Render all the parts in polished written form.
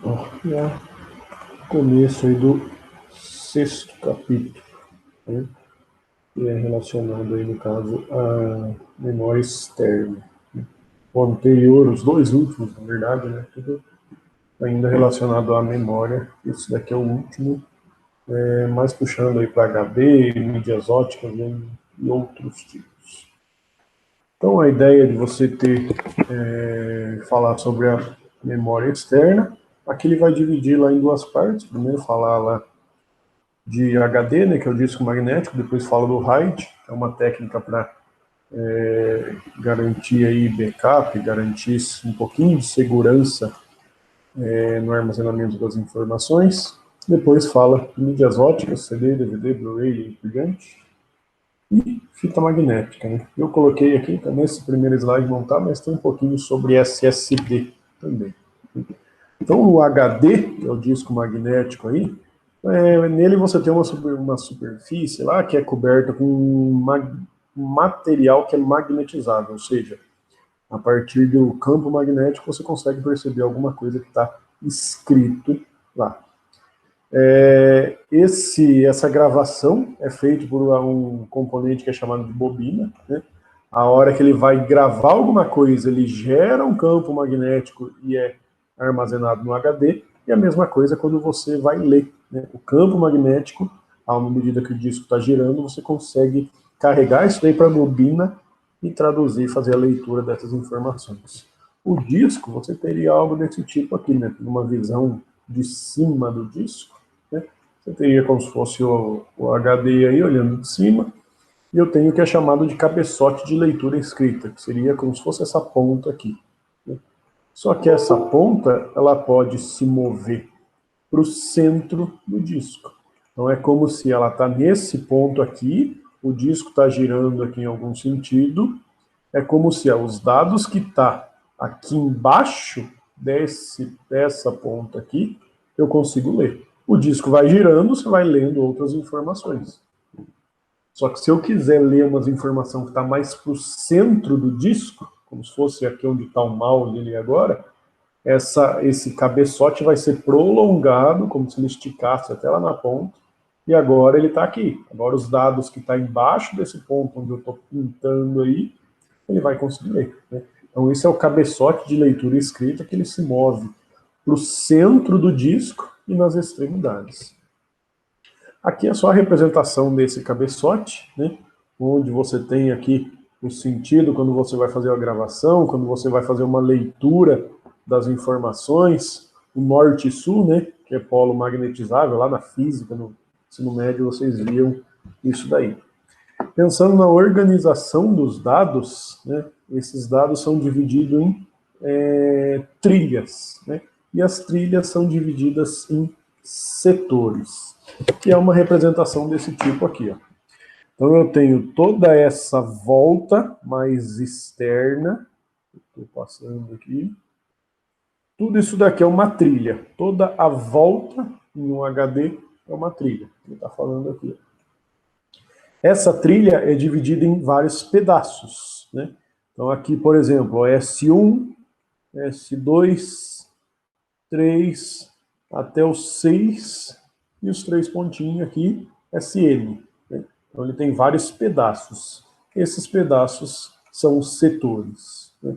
Ó, já começo aí do 6º capítulo, né? Que é relacionado aí, no caso, à memória externa. O anterior, os dois últimos, na verdade, né? Tudo ainda relacionado à memória. Esse daqui é o último, mais puxando aí para HD, mídias óticas, né? E outros tipos. Então, a ideia de você falar sobre a memória externa, aqui ele vai dividir lá em duas partes. Primeiro falar lá de HD, né, que é o disco magnético, depois fala do RAID, é uma técnica para garantir aí backup, garantir um pouquinho de segurança no armazenamento das informações. Depois fala de mídias óticas, CD, DVD, Blu-ray e por diante. E fita magnética, né? Eu coloquei aqui, tá nesse primeiro slide não tá, mas tem um pouquinho sobre SSD também. Então, o HD, que é o disco magnético aí, nele você tem uma superfície lá que é coberta com um material que é magnetizável, ou seja, a partir do campo magnético você consegue perceber alguma coisa que está escrito lá. Essa gravação é feita por um componente que é chamado de bobina, né? A hora que ele vai gravar alguma coisa, ele gera um campo magnético e é armazenado no HD, e a mesma coisa quando você vai ler, né? O campo magnético, à medida que o disco está girando, você consegue carregar isso daí para a bobina e traduzir, fazer a leitura dessas informações. O disco, você teria algo desse tipo aqui, né? Uma visão de cima do disco, né? Você teria como se fosse o HD aí, olhando de cima, e eu tenho o que é chamado de cabeçote de leitura escrita, que seria como se fosse essa ponta aqui, né? Só que essa ponta, ela pode se mover para o centro do disco. Então é como se ela está nesse ponto aqui, o disco está girando aqui em algum sentido, é como se os dados que está aqui embaixo dessa ponta aqui, eu consigo ler. O disco vai girando, você vai lendo outras informações. Só que se eu quiser ler umas informações que está mais para o centro do disco, como se fosse aqui onde está o mouse ali agora, esse cabeçote vai ser prolongado, como se ele esticasse até lá na ponta, e agora ele está aqui. Agora os dados que está embaixo desse ponto onde eu estou pintando aí, ele vai conseguir ler, né? Então esse é o cabeçote de leitura escrita, que ele se move para o centro do disco e nas extremidades. Aqui é só a representação desse cabeçote, né? Onde você tem aqui o sentido quando você vai fazer a gravação, quando você vai fazer uma leitura das informações, o norte e sul, né? Que é polo magnetizável, lá na física, no ensino médio, vocês viam isso daí. Pensando na organização dos dados, né? Esses dados são divididos em trilhas, né? E as trilhas são divididas em setores, que é uma representação desse tipo aqui, ó. Então eu tenho toda essa volta mais externa, estou passando aqui, tudo isso daqui é uma trilha, toda a volta em um HD é uma trilha, ele está falando aqui. Essa trilha é dividida em vários pedaços, né? Então aqui, por exemplo, S1, S2, 3 até o 6 e os 3 pontinhos aqui, SN, né? Então ele tem vários pedaços. Esses pedaços são os setores, né?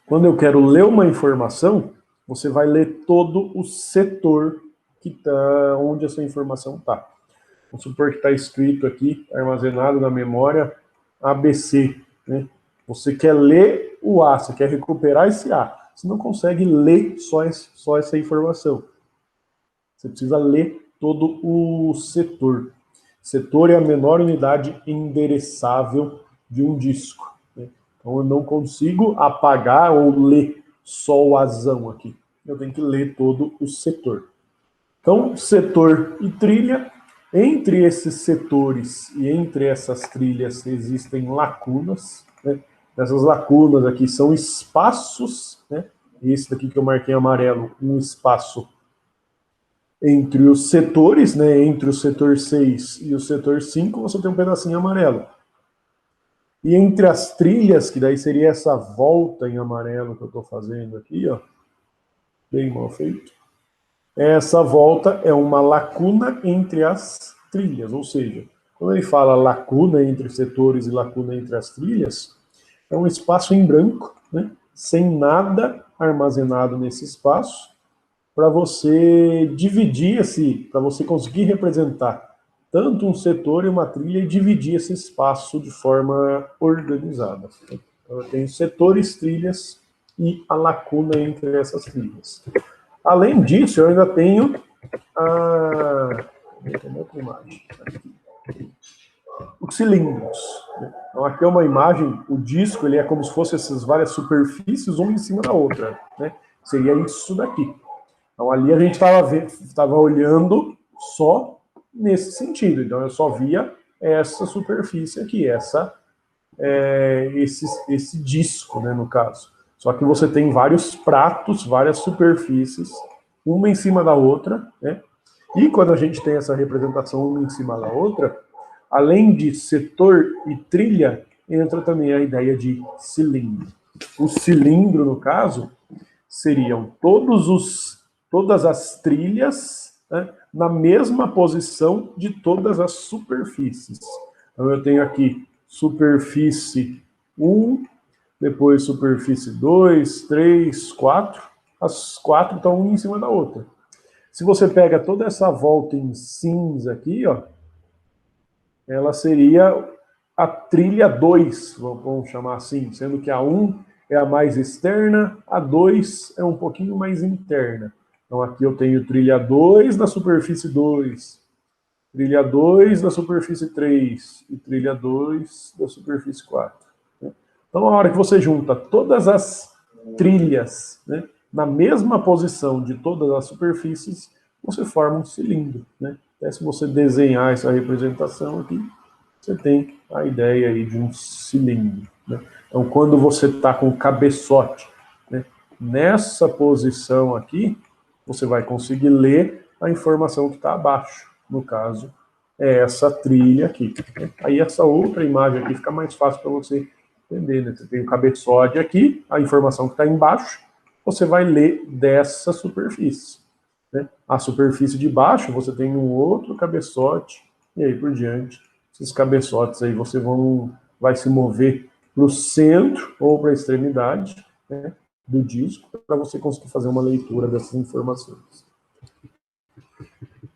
Quando eu quero ler uma informação, você vai ler todo o setor que tá, onde essa informação está. Vamos supor que está escrito aqui, armazenado na memória, ABC, né? Você quer ler o A, você quer recuperar esse A. Você não consegue ler só essa informação. Você precisa ler todo o setor. Setor é a menor unidade endereçável de um disco, né? Então eu não consigo apagar ou ler só o azão aqui. Eu tenho que ler todo o setor. Então, setor e trilha, entre esses setores e entre essas trilhas existem lacunas, né? Essas lacunas aqui são espaços, né? Esse daqui que eu marquei em amarelo, um espaço entre os setores, né? Entre o setor 6 e o setor 5, você tem um pedacinho amarelo. E entre as trilhas, que daí seria essa volta em amarelo que eu estou fazendo aqui, ó, bem mal feito. essa volta é uma lacuna entre as trilhas, ou seja, quando ele fala lacuna entre setores e lacuna entre as trilhas, é um espaço em branco, né, sem nada armazenado nesse espaço, para você dividir para você conseguir representar tanto um setor e uma trilha e dividir esse espaço de forma organizada. Então, eu tenho setores, trilhas e a lacuna entre essas trilhas. Além disso, eu ainda tenho outra imagem. Os cilindros. Então, aqui é uma imagem, o disco ele é como se fosse essas várias superfícies, uma em cima da outra. Né? Seria isso daqui. Então, ali a gente estava olhando só nesse sentido. Então, eu só via essa superfície aqui, esse disco, né, no caso. Só que você tem vários pratos, várias superfícies, uma em cima da outra, né? E quando a gente tem essa representação uma em cima da outra, além de setor e trilha, entra também a ideia de cilindro. O cilindro, no caso, seriam todas as trilhas, né, na mesma posição de todas as superfícies. Então eu tenho aqui superfície 1, depois superfície 2, 3, 4. As 4 estão uma em cima da outra. Se você pega toda essa volta em cinza aqui, ó, ela seria a trilha 2, vamos chamar assim, sendo que a 1 é a mais externa, a 2 é um pouquinho mais interna. Então aqui eu tenho trilha 2 na superfície 2, trilha 2 da superfície 3 e trilha 2 da superfície 4. Então, na hora que você junta todas as trilhas, né, na mesma posição de todas as superfícies, você forma um cilindro. Né? Até se você desenhar essa representação aqui, você tem a ideia aí de um cilindro. Né? Então, quando você está com o cabeçote, né, nessa posição aqui, você vai conseguir ler a informação que está abaixo. No caso, é essa trilha aqui. Aí essa outra imagem aqui fica mais fácil para você entender. Né? Você tem o cabeçote aqui, a informação que está embaixo, você vai ler dessa superfície. Né? A superfície de baixo, você tem um outro cabeçote, e aí por diante. Esses cabeçotes aí vai se mover para o centro ou para a extremidade, né, do disco, para você conseguir fazer uma leitura dessas informações.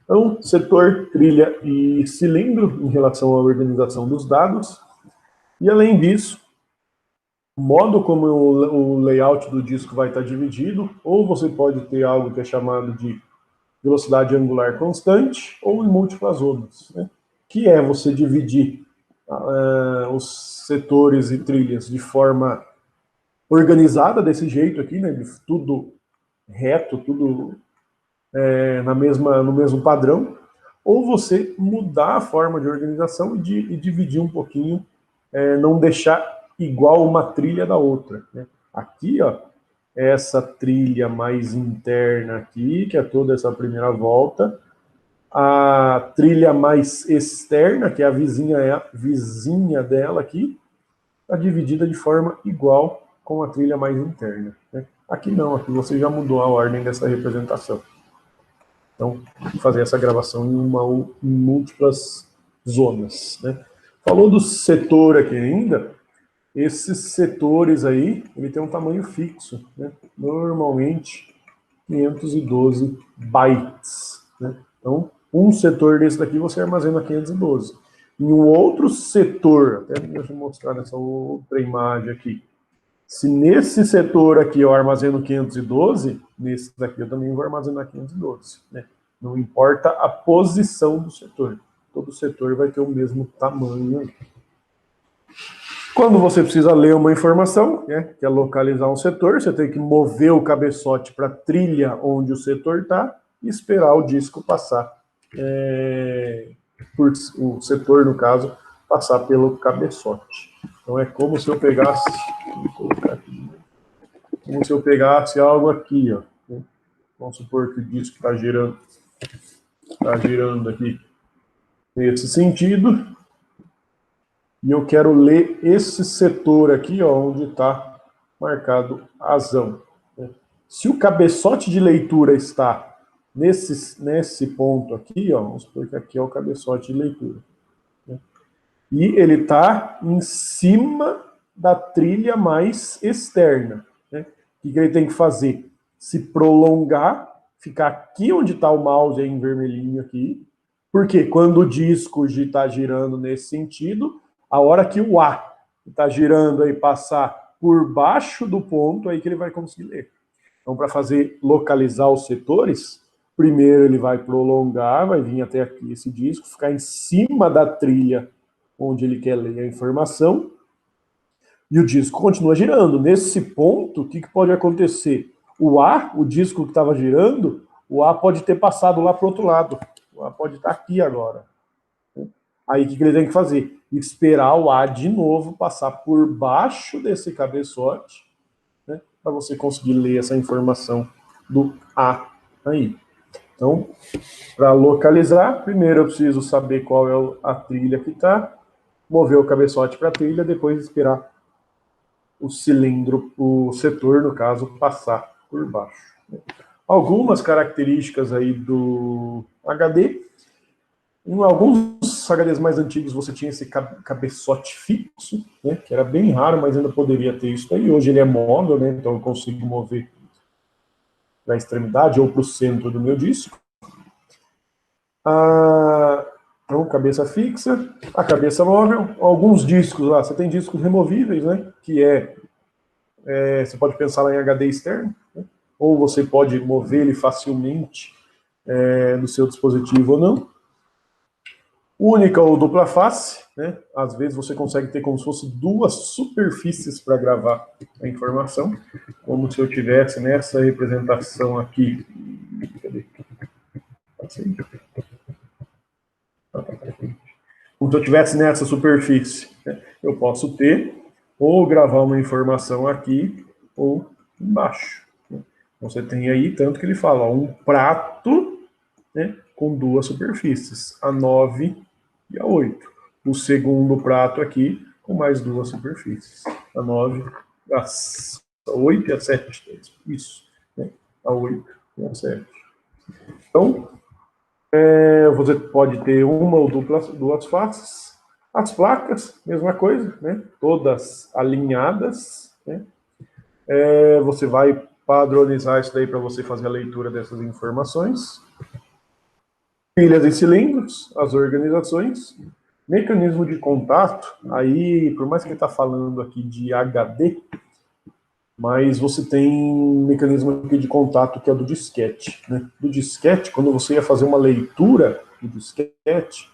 Então, setor, trilha e cilindro em relação à organização dos dados. E além disso, o modo como o layout do disco vai estar dividido, ou você pode ter algo que é chamado de velocidade angular constante, ou em múltiplas zonas, né? Que é você dividir os setores e trilhas de forma organizada desse jeito aqui, né? Tudo reto, tudo no mesmo padrão, ou você mudar a forma de organização e dividir um pouquinho, não deixar igual uma trilha da outra. Né? Aqui, ó, essa trilha mais interna aqui, que é toda essa primeira volta, a trilha mais externa, que é a vizinha dela aqui, está dividida de forma igual com a trilha mais interna. Né? Aqui não, aqui você já mudou a ordem dessa representação. Então, fazer essa gravação em múltiplas zonas. Né? Falou do setor aqui ainda, esses setores aí, ele tem um tamanho fixo, né? Normalmente 512 bytes. Né? Então, um setor desse daqui você armazena 512. Em um outro setor, até deixa eu mostrar nessa outra imagem aqui, se nesse setor aqui eu armazeno 512, nesse daqui eu também vou armazenar 512. Né? Não importa a posição do setor. Todo setor vai ter o mesmo tamanho aí. Quando você precisa ler uma informação, né, que é localizar um setor, você tem que mover o cabeçote para a trilha onde o setor está e esperar o disco passar. Por o setor, no caso, passar pelo cabeçote. Então é como se eu pegasse... Vou colocar aqui, como se eu pegasse algo aqui, ó. Vamos supor que o disco está girando aqui nesse sentido. E eu quero ler esse setor aqui, ó, onde está marcado azão. Se o cabeçote de leitura está nesse ponto aqui, ó, vamos supor que aqui é o cabeçote de leitura, né? E ele está em cima da trilha mais externa, né? O que ele tem que fazer? Se prolongar, ficar aqui onde está o mouse, aí em vermelhinho aqui, porque quando o disco está girando nesse sentido, a hora que o A está girando aí passar por baixo do ponto, aí que ele vai conseguir ler. Então, para fazer localizar os setores, primeiro ele vai prolongar, vai vir até aqui esse disco, ficar em cima da trilha onde ele quer ler a informação, e o disco continua girando. Nesse ponto, o que pode acontecer? O disco que estava girando, o A pode ter passado lá para o outro lado. O A pode estar aqui agora. Aí o que ele tem que fazer? Esperar o A de novo passar por baixo desse cabeçote, né, para você conseguir ler essa informação do A aí. Então, para localizar, primeiro eu preciso saber qual é a trilha que está, mover o cabeçote para a trilha, depois esperar o cilindro, o setor, no caso, passar por baixo. Algumas características aí do HD. Em alguns HDs mais antigos você tinha esse cabeçote fixo, né, que era bem raro, mas ainda poderia ter isso aí. Hoje ele é móvel, né, então eu consigo mover para a extremidade ou para o centro do meu disco. Então, cabeça fixa, a cabeça móvel, alguns discos lá, você tem discos removíveis, né, que você pode pensar lá em HD externo, né, ou você pode mover ele facilmente no seu dispositivo ou não. Única ou dupla face, né, às vezes você consegue ter como se fosse duas superfícies para gravar a informação, como se eu tivesse nessa representação aqui. Cadê? Assim. Como se eu tivesse nessa superfície, né, eu posso ter ou gravar uma informação aqui ou embaixo. Né. Então você tem aí, tanto que ele fala, ó, um prato, né, com duas superfícies, a 9 e a 8. O segundo prato aqui com mais duas superfícies, a 9, a 8 e a 7. Isso, né, a 8 e a 7. Então, você pode ter uma ou duas faces. As placas, mesma coisa, né? Todas alinhadas, né? Você vai padronizar isso daí para você fazer a leitura dessas informações. Pilhas e cilindros, as organizações. Mecanismo de contato, aí, por mais que ele está falando aqui de HD, mas você tem um mecanismo aqui de contato que é do disquete, né? Do disquete, quando você ia fazer uma leitura do disquete,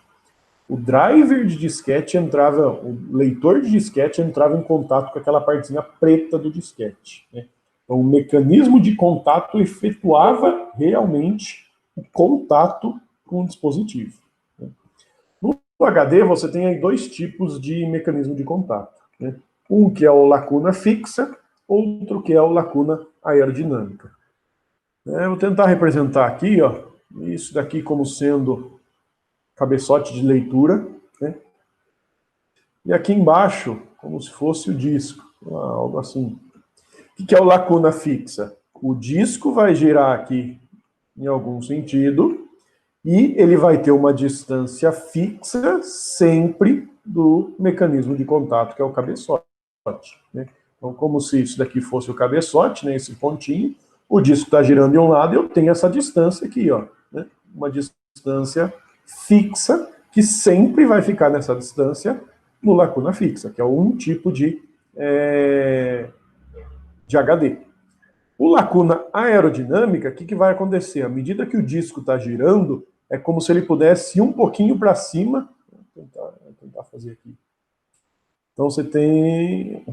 o driver de disquete entrava, o leitor de disquete entrava em contato com aquela partezinha preta do disquete, né? Então, o mecanismo de contato efetuava realmente o contato com o dispositivo, né? No HD, você tem aí dois tipos de mecanismo de contato, né? Um que é o lacuna fixa, outro que é o lacuna aerodinâmica. Vou tentar representar aqui, ó, isso daqui como sendo cabeçote de leitura, né? E aqui embaixo, como se fosse o disco, algo assim. O que é o lacuna fixa? O disco vai girar aqui em algum sentido e ele vai ter uma distância fixa sempre do mecanismo de contato, que é o cabeçote, né? Então, como se isso daqui fosse o cabeçote, né, esse pontinho, o disco está girando de um lado e eu tenho essa distância aqui, ó, né, uma distância fixa que sempre vai ficar nessa distância no lacuna fixa, que é um tipo de HD. O lacuna aerodinâmica, o que vai acontecer? À medida que o disco está girando, é como se ele pudesse ir um pouquinho para cima. Vou tentar fazer aqui. Então você tem...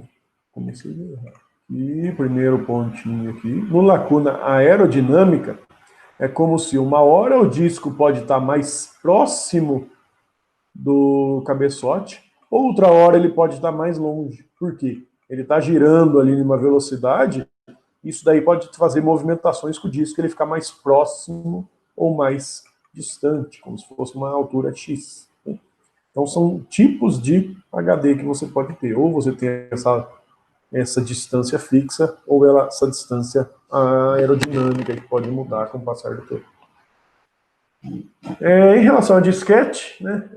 Comecei a errar. E primeiro pontinho aqui. No lacuna aerodinâmica, é como se uma hora o disco pode estar mais próximo do cabeçote, outra hora ele pode estar mais longe. Por quê? Ele está girando ali em uma velocidade, isso daí pode fazer movimentações com o disco, ele ficar mais próximo ou mais distante, como se fosse uma altura X. Então são tipos de HD que você pode ter. Ou você tem essa distância fixa, ou essa distância aerodinâmica, que pode mudar com o passar do tempo. Em relação a disquete, né,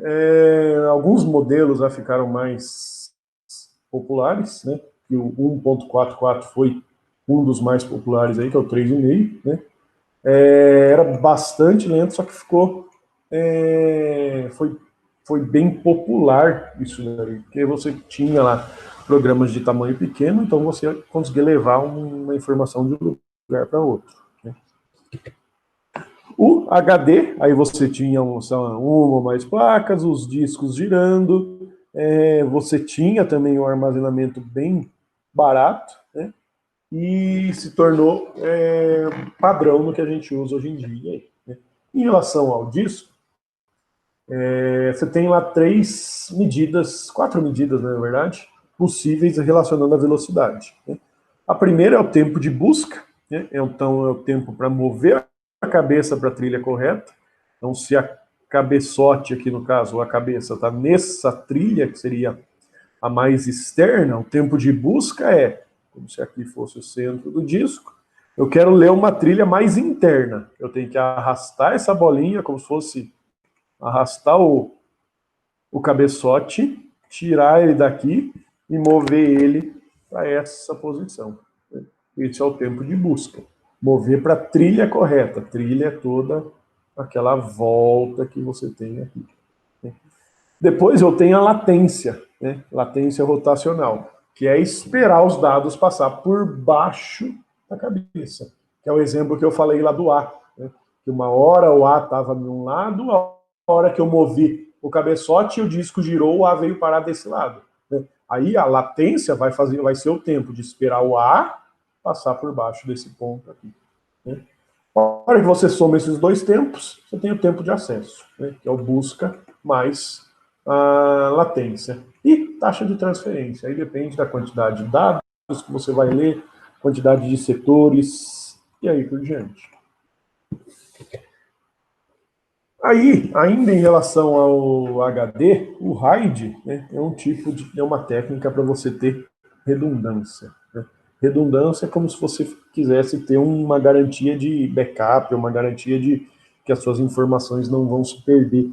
alguns modelos já ficaram mais populares, né, que o 1.44 foi um dos mais populares aí, que é o 3,5, né, era bastante lento, só que foi bem popular isso daí, porque você tinha lá programas de tamanho pequeno, então você conseguia levar uma informação de um lugar para outro. Né. O HD, aí você tinha uma ou mais placas, os discos girando, você tinha também um armazenamento bem barato, né? E se tornou padrão no que a gente usa hoje em dia. Né? Em relação ao disco, você tem lá quatro medidas, né, na verdade, possíveis relacionando a velocidade. Né? A primeira é o tempo de busca, né? Então é o tempo para mover a cabeça para a trilha correta. Então, se a cabeçote aqui no caso, a cabeça está nessa trilha, que seria a mais externa, o tempo de busca é, como se aqui fosse o centro do disco, eu quero ler uma trilha mais interna. Eu tenho que arrastar essa bolinha, como se fosse arrastar o cabeçote, tirar ele daqui e mover ele para essa posição. Esse é o tempo de busca. Mover para a trilha correta. Trilha é toda aquela volta que você tem aqui. Depois eu tenho a latência, né? Latência rotacional, que é esperar os dados passar por baixo da cabeça. Que é o exemplo que eu falei lá do A. Né? Que uma hora o A estava de um lado, a hora que eu movi o cabeçote, o disco girou, o A veio parar desse lado. Né? Aí a latência vai ser o tempo de esperar o A passar por baixo desse ponto aqui. Né? A hora que você soma esses dois tempos, você tem o tempo de acesso, né? Que é o busca mais a latência. E taxa de transferência, aí depende da quantidade de dados que você vai ler, quantidade de setores, e aí por diante. Aí, ainda em relação ao HD, o RAID, né, é uma técnica para você ter redundância. Né? Redundância é como se você quisesse ter uma garantia de backup, uma garantia de que as suas informações não vão se perder,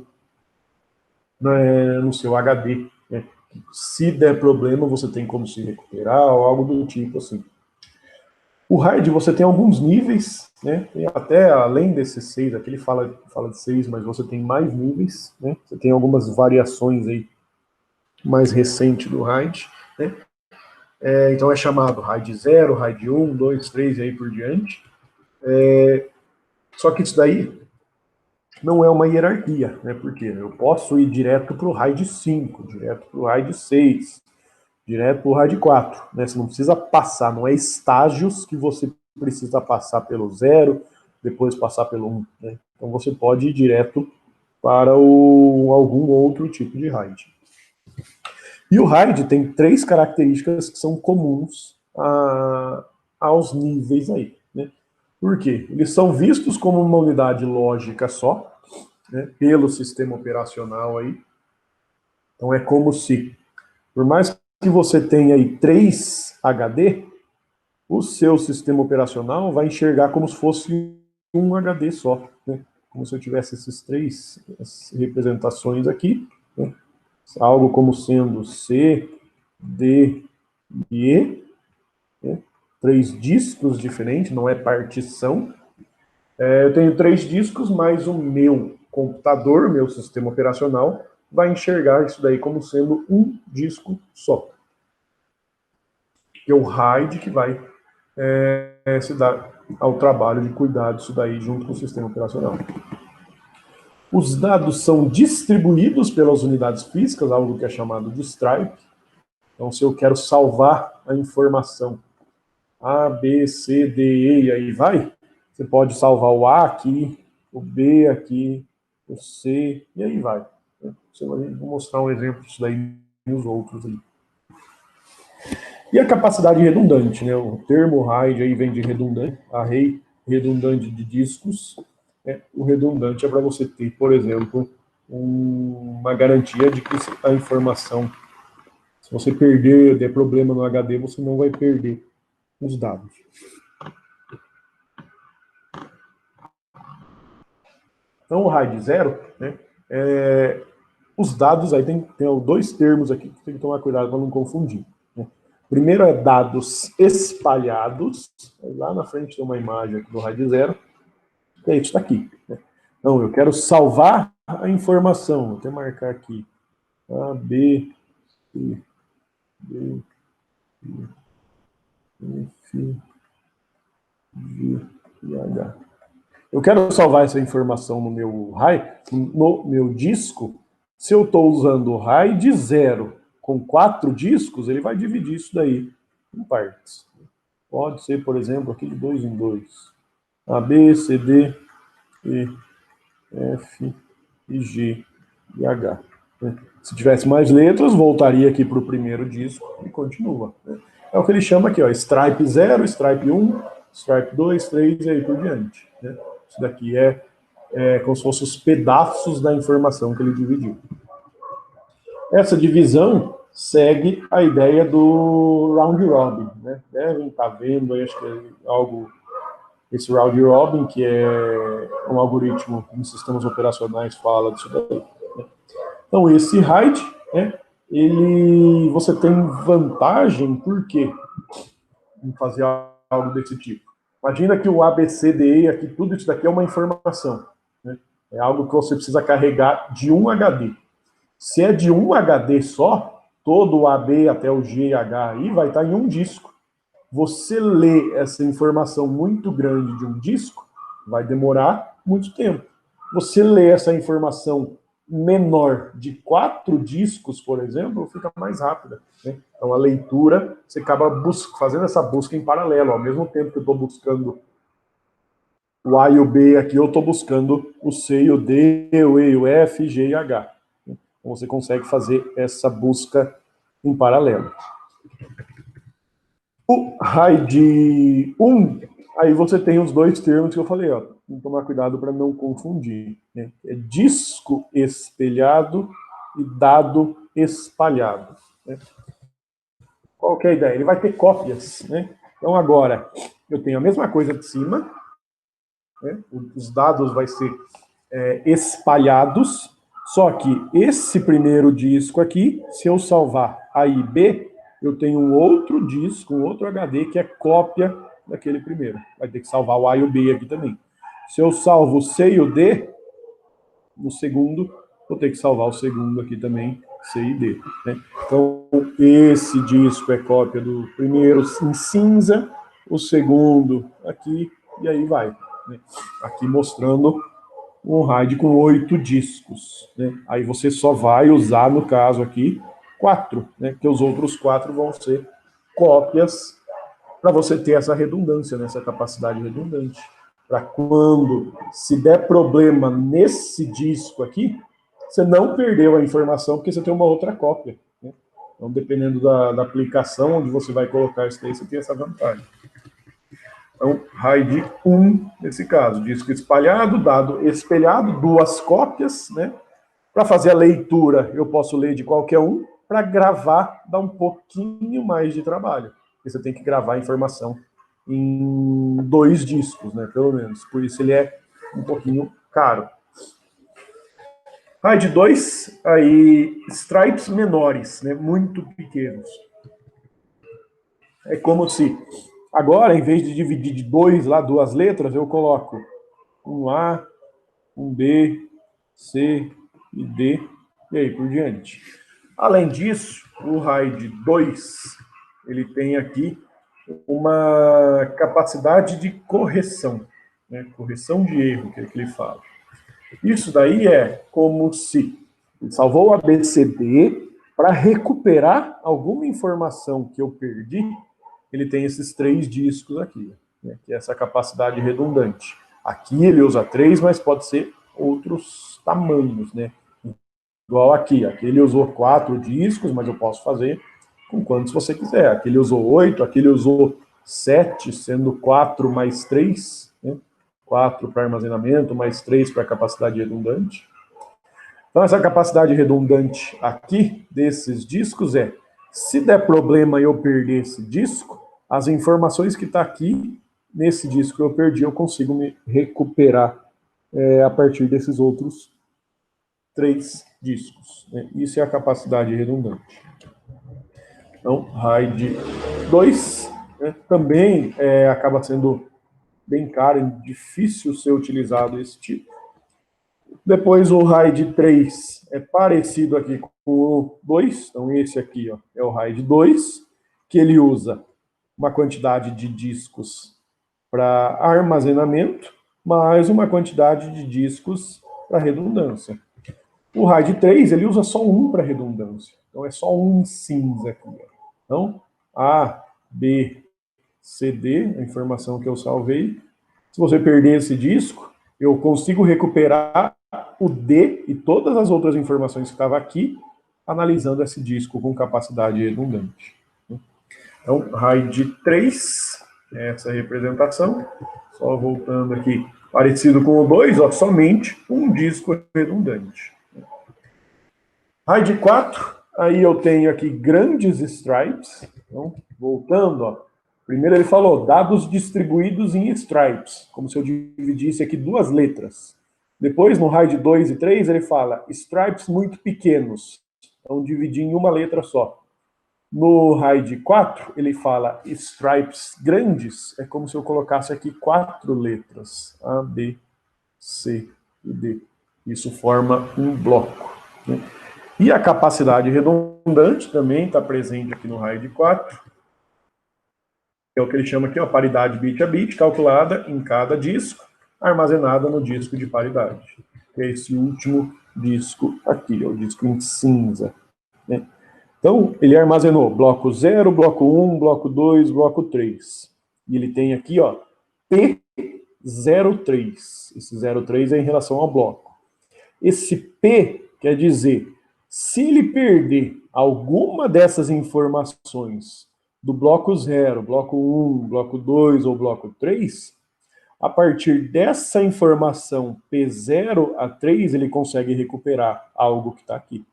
né, no seu HD. Né? Se der problema, você tem como se recuperar ou algo do tipo assim. O RAID, você tem alguns níveis, né? E até além desses 6, aqui ele fala de 6, mas você tem mais níveis, né? Você tem algumas variações aí mais recente do RAID, né? Então é chamado RAID 0, RAID 1, 2, 3 e aí por diante. Só que isso daí não é uma hierarquia, né? Porque eu posso ir direto para o RAID 5, direto para o RAID 6, direto para o RAID 4, né? Você não precisa passar, não é estágios que você precisa passar pelo 0, depois passar pelo 1, né? Então você pode ir direto para algum outro tipo de RAID. E o RAID tem 3 características que são comuns aos níveis aí, né? Por quê? Eles são vistos como uma unidade lógica só, né, pelo sistema operacional aí. Então é como se, por mais que você tenha aí 3 HD, o seu sistema operacional vai enxergar como se fosse um HD só, né? Como se eu tivesse essas 3 representações aqui, né? Algo como sendo C, D e E, né? 3 discos diferentes, não é partição. Eu tenho 3 discos, mas o meu computador, meu sistema operacional, vai enxergar isso daí como sendo um disco só. Que é o RAID que vai se dar ao trabalho de cuidar disso daí junto com o sistema operacional. Os dados são distribuídos pelas unidades físicas, algo que é chamado de stripe. Então, se eu quero salvar a informação A, B, C, D, E e aí vai, você pode salvar o A aqui, o B aqui, o C, e aí vai. Vou mostrar um exemplo disso daí nos outros aí. E a capacidade redundante, né? O termo RAID aí vem de redundante, array redundante de discos. Né? O redundante é para você ter, por exemplo, uma garantia de que a informação, se você perder, der problema no HD, você não vai perder os dados. Então, o RAID 0, né, os dados, aí tem dois termos aqui que tem que tomar cuidado para não confundir. Né? Primeiro é dados espalhados, lá na frente tem uma imagem aqui do RAID 0, que é isso daqui. Né? Então, eu quero salvar a informação, vou até marcar aqui, A, B, C, D, E, F, G e H. Eu quero salvar essa informação no meu RAID, no meu disco. Se eu estou usando o RAID 0 com 4 discos, ele vai dividir isso daí em partes. Pode ser, por exemplo, aqui de 2 em 2. A, B, C, D, E, F, e G e H. Se tivesse mais letras, voltaria aqui para o primeiro disco e continua. É o que ele chama aqui, ó, stripe 0, stripe 1, stripe 2, 3 e aí por diante. Isso daqui é como se fossem os pedaços da informação que ele dividiu. Essa divisão segue a ideia do round robin. Né? Devem estar vendo, acho que é algo, esse round robin, que é um algoritmo que nos sistemas operacionais fala disso daí. Né? Então, esse RAID, né, você tem vantagem, por quê? Em fazer algo desse tipo. Imagina que o ABCDE, aqui, tudo isso daqui é uma informação. Né? É algo que você precisa carregar de um HD. Se é de um HD só, todo o AB até o G e H aí vai estar em um disco. Você lê essa informação muito grande de um disco, vai demorar muito tempo. Você lê essa informação menor de 4 discos, por exemplo, fica mais rápida. Né? Então, a leitura, você acaba fazendo essa busca em paralelo. Ao mesmo tempo que eu estou buscando o A e o B aqui, eu estou buscando o C e o D, o E, o F, G e H. Então, você consegue fazer essa busca em paralelo. O RAID 1, aí você tem os dois termos que eu falei, ó, tem que tomar cuidado para não confundir. Né? É disco espelhado e dado espalhado. Né? Qual que é a ideia? Ele vai ter cópias. Né? Então agora, eu tenho a mesma coisa de cima, né? Os dados vai ser espalhados, só que esse primeiro disco aqui, se eu salvar A e B, eu tenho um outro disco, um outro HD, que é cópia daquele primeiro. Vai ter que salvar o A e o B aqui também. Se eu salvo o C e o D, no segundo, vou ter que salvar o segundo aqui também, C e D. Né? Então, esse disco é cópia do primeiro em cinza, o segundo aqui, e aí vai. Né? Aqui mostrando um RAID com 8 discos. Né? Aí você só vai usar, no caso aqui, 4, né? Porque os outros 4 vão ser cópias para você ter essa redundância, né? Essa capacidade redundante. Para quando se der problema nesse disco aqui, você não perdeu a informação porque você tem uma outra cópia. Né? Então, dependendo da aplicação onde você vai colocar isso daí, você tem essa vantagem. Então, RAID 1, nesse caso, disco espalhado, dado espelhado, 2 cópias, né? Para fazer a leitura, eu posso ler de qualquer um, para gravar, dá um pouquinho mais de trabalho. Porque você tem que gravar a informação em 2 discos, né? Pelo menos. Por isso ele é um pouquinho caro. RAID 2, aí, stripes menores, né? Muito pequenos. É como se agora, em vez de dividir de 2 lá, 2 letras, eu coloco um A, um B, C e D, e aí por diante. Além disso, o RAID 2, ele tem aqui uma capacidade de correção, né? Correção de erro, que é o que ele fala. Isso daí é como se ele salvou o ABCD para recuperar alguma informação que eu perdi. Ele tem esses 3 discos aqui, né, que é essa capacidade redundante. Aqui ele usa 3, mas pode ser outros tamanhos, né? Igual aqui ele usou 4 discos, mas eu posso fazer com quantos você quiser. Aqui ele usou 8, aqui ele usou 7, sendo 4 mais 3, né? 4 para armazenamento, mais 3 para capacidade redundante. Então, essa capacidade redundante aqui, desses discos, se der problema e eu perder esse disco, as informações que estão aqui, nesse disco que eu perdi, eu consigo me recuperar a partir desses outros 3 discos. Né? Isso é a capacidade redundante. Então, RAID 2, né, também acaba sendo bem caro e difícil ser utilizado esse tipo. Depois o RAID 3 é parecido aqui com o 2, então esse aqui ó, é o RAID 2, que ele usa uma quantidade de discos para armazenamento, mais uma quantidade de discos para redundância. O RAID 3, ele usa só um para redundância, então é só um cinza aqui. Ó. Então, A, B, C, D, a informação que eu salvei. Se você perder esse disco, eu consigo recuperar o D e todas as outras informações que estavam aqui, analisando esse disco com capacidade redundante. Então, RAID 3, essa representação. Só voltando aqui, parecido com o 2, ó, somente um disco redundante. RAID 4, aí eu tenho aqui grandes stripes. Então, voltando, ó, primeiro ele falou dados distribuídos em stripes, como se eu dividisse aqui 2 letras. Depois, no RAID 2 e 3, ele fala stripes muito pequenos. Então, dividir em uma letra só. No RAID 4, ele fala stripes grandes, é como se eu colocasse aqui 4 letras, A, B, C e D. Isso forma um bloco. Né? E a capacidade redundante também está presente aqui no RAID 4, que é o que ele chama aqui, a paridade bit a bit, calculada em cada disco, armazenada no disco de paridade. Que é esse último disco aqui, o disco em cinza. Né? Então, ele armazenou bloco 0, bloco 1, bloco 2, bloco 3. E ele tem aqui, ó, P03. Esse 03 é em relação ao bloco. Esse P quer dizer, se ele perder alguma dessas informações do bloco 0, bloco 1, bloco 2 ou bloco 3, a partir dessa informação P0 a 3, ele consegue recuperar algo que está aqui.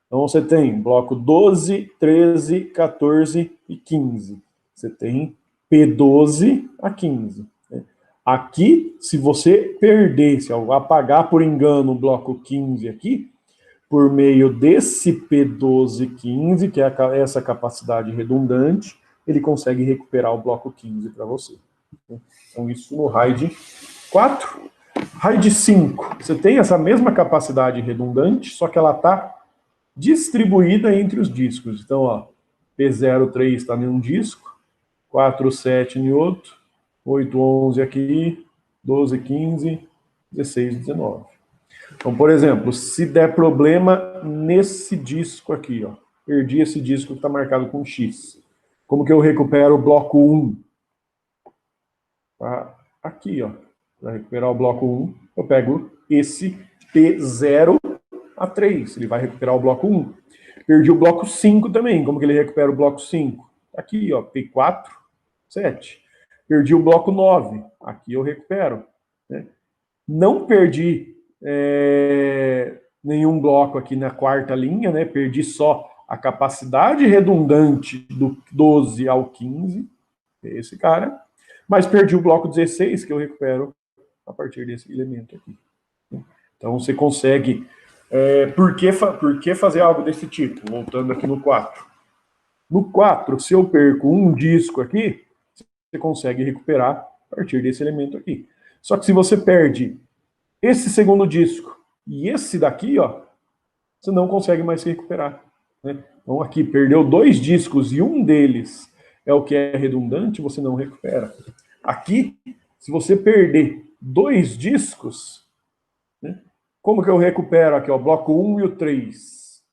Então você tem bloco 12, 13, 14 e 15. Você tem P12 a 15. Aqui, se você perder, se apagar por engano o bloco 15 aqui, por meio desse P12, 15, que é essa capacidade redundante, ele consegue recuperar o bloco 15 para você. Então isso no RAID 4. RAID 5, você tem essa mesma capacidade redundante, só que ela está distribuída entre os discos. Então, ó, P03 está em um disco, 47 em outro, 811 aqui, 12, 15, 16, 19. Então, por exemplo, se der problema nesse disco aqui, ó, perdi esse disco que está marcado com X. Como que eu recupero o bloco 1? Tá aqui, ó. Para recuperar o bloco 1, eu pego esse P0 a 3. Ele vai recuperar o bloco 1. Perdi o bloco 5 também. Como que ele recupera o bloco 5? Aqui, ó, P4, 7. Perdi o bloco 9. Aqui eu recupero. Né? Não perdi nenhum bloco aqui na quarta linha, né? Perdi só a capacidade redundante do 12 ao 15, esse cara, mas perdi o bloco 16, que eu recupero a partir desse elemento aqui. Então você consegue... por que fazer algo desse tipo? Voltando aqui no 4. No 4, se eu perco um disco aqui, você consegue recuperar a partir desse elemento aqui. Só que se você perde esse segundo disco e esse daqui, ó, você não consegue mais se recuperar. Né? Então aqui, perdeu 2 discos e um deles é o que é redundante, você não recupera. Aqui, se você perder 2 discos, né, como que eu recupero aqui, ó, o bloco 1 e o 3?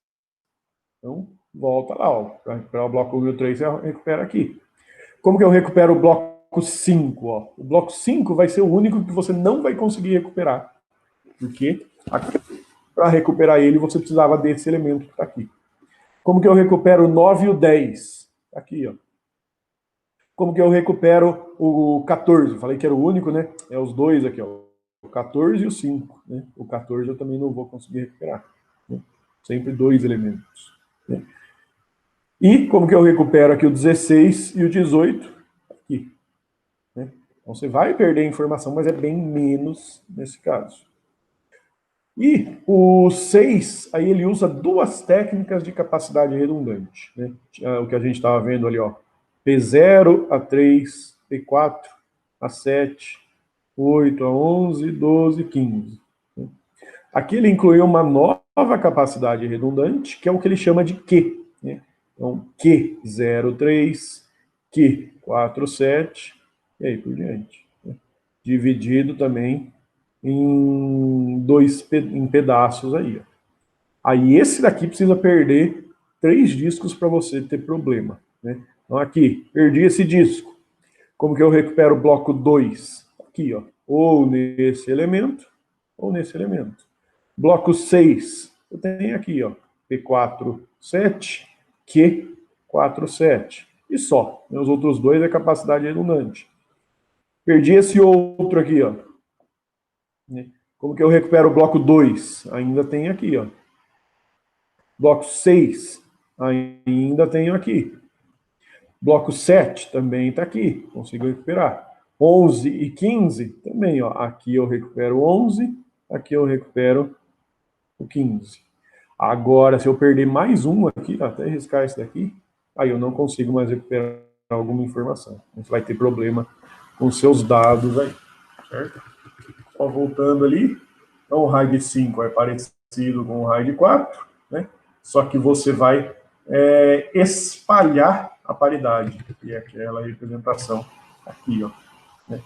Então, volta lá, ó, para recuperar o bloco 1 e o 3, você recupera aqui. Como que eu recupero o bloco 5? Ó? O bloco 5 vai ser o único que você não vai conseguir recuperar. Porque para recuperar ele, você precisava desse elemento que está aqui. Como que eu recupero o 9 e o 10? Aqui, ó. Como que eu recupero o 14? Falei que era o único, né? É os dois aqui, ó. O 14 e o 5. Né? O 14 eu também não vou conseguir recuperar. Né? Sempre 2 elementos. Né? E como que eu recupero aqui o 16 e o 18? Aqui. Né? Então você vai perder informação, mas é bem menos nesse caso. E o 6, aí ele usa duas técnicas de capacidade redundante, né? O que a gente estava vendo ali, ó, P0, A3, P4, A7, 8, A11, 12, 15. Aqui ele incluiu uma nova capacidade redundante, que é o que ele chama de Q, né? Então, Q03, Q47, e aí por diante. Né? Dividido também em pedaços aí. Ó. Aí esse daqui precisa perder 3 discos para você ter problema. Né? Então aqui, perdi esse disco. Como que eu recupero o bloco 2? Aqui, ó, ou nesse elemento, ou nesse elemento. Bloco 6, eu tenho aqui, ó, P4, 7, Q4, 7. E só. Os outros dois é capacidade redundante. Perdi esse outro aqui, ó. Como que eu recupero o bloco 2? Ainda tem aqui, ó. Bloco 6, ainda tenho aqui. Bloco 7 também está aqui, consigo recuperar. 11 e 15 também, ó. Aqui eu recupero o 11, aqui eu recupero o 15. Agora, se eu perder mais um aqui, até riscar esse daqui, aí eu não consigo mais recuperar alguma informação. A gente vai ter problema com seus dados aí, certo? Só voltando ali, então o RAID 5 é parecido com o RAID 4, né? Só que você vai espalhar a paridade, que é aquela representação aqui, ó. Né?